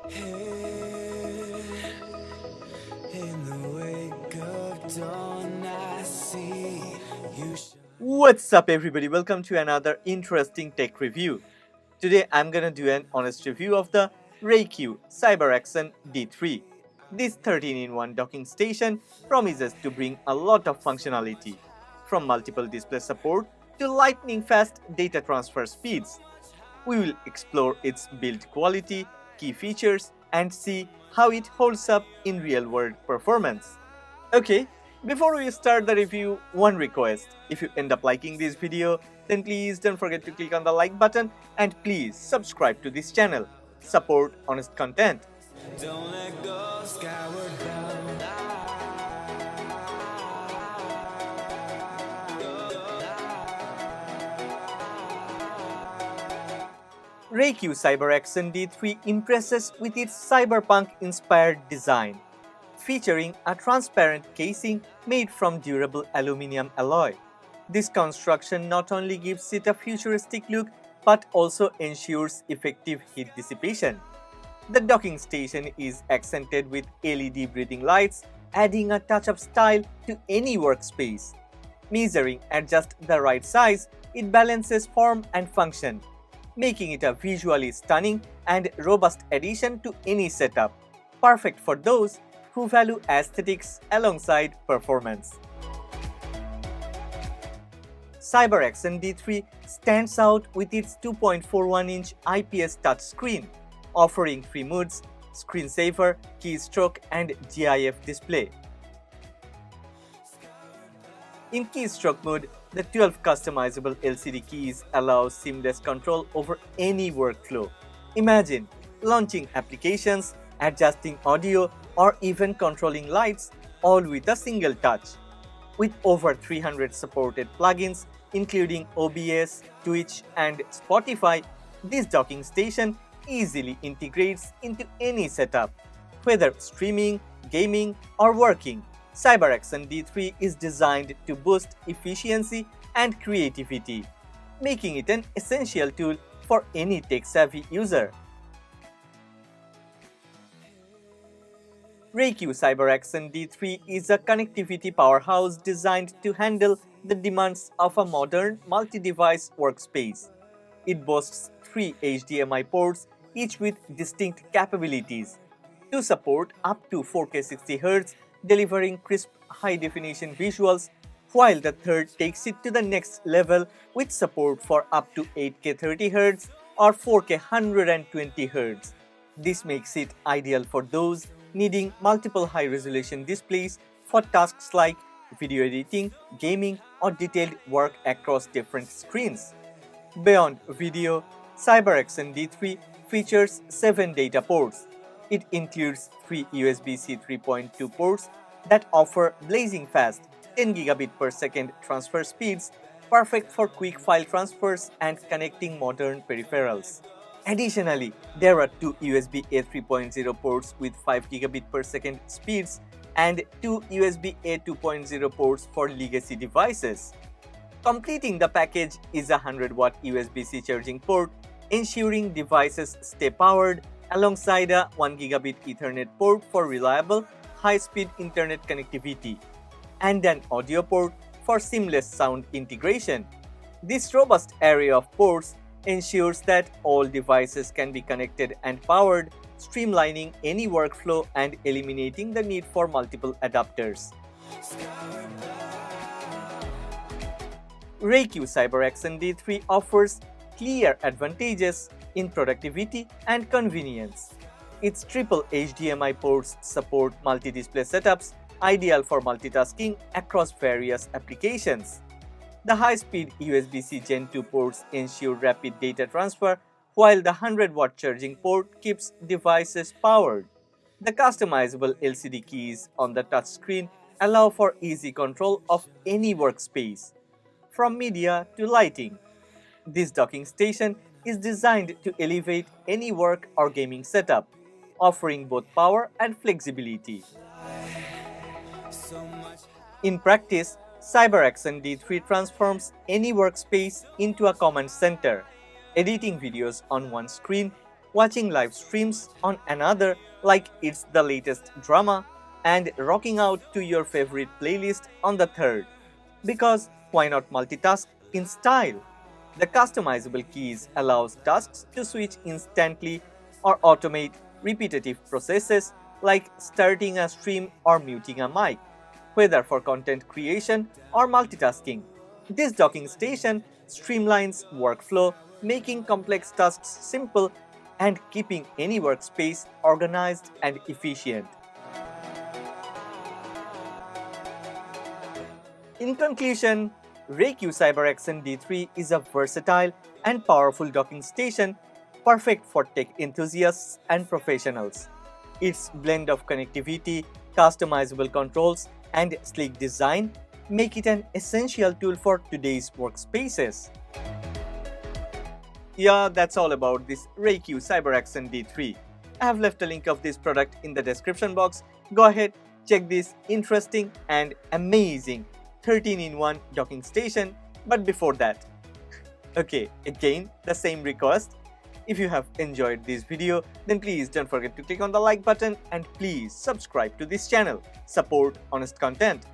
Here, in the wake of dawn, I see you shine. What's up, everybody? Welcome to another interesting tech review. Today, I'm gonna do an honest review of the RayCue CyberAxon D3. This 13-in-1 docking station promises to bring a lot of functionality, from multiple display support to lightning-fast data transfer speeds. We will explore its build quality, key features, and see how it holds up in real-world performance. Okay, before we start the review, one request. If you end up liking this video, then please don't forget to click on the like button and please subscribe to this channel. Support honest content. Don't let go, skyward bound. RayCue CyberAxon D3 impresses with its cyberpunk-inspired design, featuring a transparent casing made from durable aluminum alloy. This construction not only gives it a futuristic look but also ensures effective heat dissipation. The docking station is accented with LED breathing lights, adding a touch of style to any workspace. Measuring at just the right size, it balances form and function, making it a visually stunning and robust addition to any setup, perfect for those who value aesthetics alongside performance. CyberAxon D3 stands out with its 2.41-inch IPS touchscreen, offering 3 modes: screensaver, keystroke, and GIF display. In keystroke mode, the 12 customizable LCD keys allow seamless control over any workflow. Imagine launching applications, adjusting audio, or even controlling lights, all with a single touch. With over 300 supported plugins, including OBS, Twitch, and Spotify, this docking station easily integrates into any setup. Whether streaming, gaming, or working, CyberAxon D3 is designed to boost efficiency and creativity, making it an essential tool for any tech-savvy user. RayCue CyberAxon D3 is a connectivity powerhouse designed to handle the demands of a modern multi-device workspace. It boasts 3 HDMI ports, each with distinct capabilities, to support up to 4K 60Hz, delivering crisp high-definition visuals, while the third takes it to the next level with support for up to 8K 30Hz or 4K 120Hz. This makes it ideal for those needing multiple high-resolution displays for tasks like video editing, gaming, or detailed work across different screens. Beyond video, CyberAxon D3 features 7 data ports. It includes 3 USB-C 3.2 ports that offer blazing fast 10 gigabit per second transfer speeds, perfect for quick file transfers and connecting modern peripherals. Additionally, there are 2 USB-A 3.0 ports with 5 gigabit per second speeds and 2 USB-A 2.0 ports for legacy devices. Completing the package is a 100-watt USB-C charging port, ensuring devices stay powered, alongside a 1 gigabit Ethernet port for reliable, high-speed internet connectivity, and an audio port for seamless sound integration. This robust array of ports ensures that all devices can be connected and powered, streamlining any workflow and eliminating the need for multiple adapters. RayCue CyberAxon D3 offers clear advantages in productivity and convenience. Its triple HDMI ports support multi-display setups, ideal for multitasking across various applications. The high-speed USB-C Gen 2 ports ensure rapid data transfer, while the 100-watt charging port keeps devices powered. The customizable LCD keys on the touchscreen allow for easy control of any workspace, from media to lighting. This docking station is designed to elevate any work or gaming setup, offering both power and flexibility. In practice, CyberAxon D3 transforms any workspace into a command center, editing videos on one screen, watching live streams on another like it's the latest drama, and rocking out to your favorite playlist on the third. Because why not multitask in style? The customizable keys allows tasks to switch instantly or automate repetitive processes like starting a stream or muting a mic, whether for content creation or multitasking. This docking station streamlines workflow, making complex tasks simple and keeping any workspace organized and efficient. In conclusion, RayCue CyberAxon D3 is a versatile and powerful docking station perfect for tech enthusiasts and professionals. Its blend of connectivity, customizable controls, and sleek design make it an essential tool for today's workspaces. Yeah, that's all about this RayCue CyberAxon D3. I have left a link of this product in the description box. Go ahead, check this interesting and amazing 13-in-1 docking station. But before that, okay, again the same request. If you have enjoyed this video, then please don't forget to click on the like button and please subscribe to this channel. Support honest content.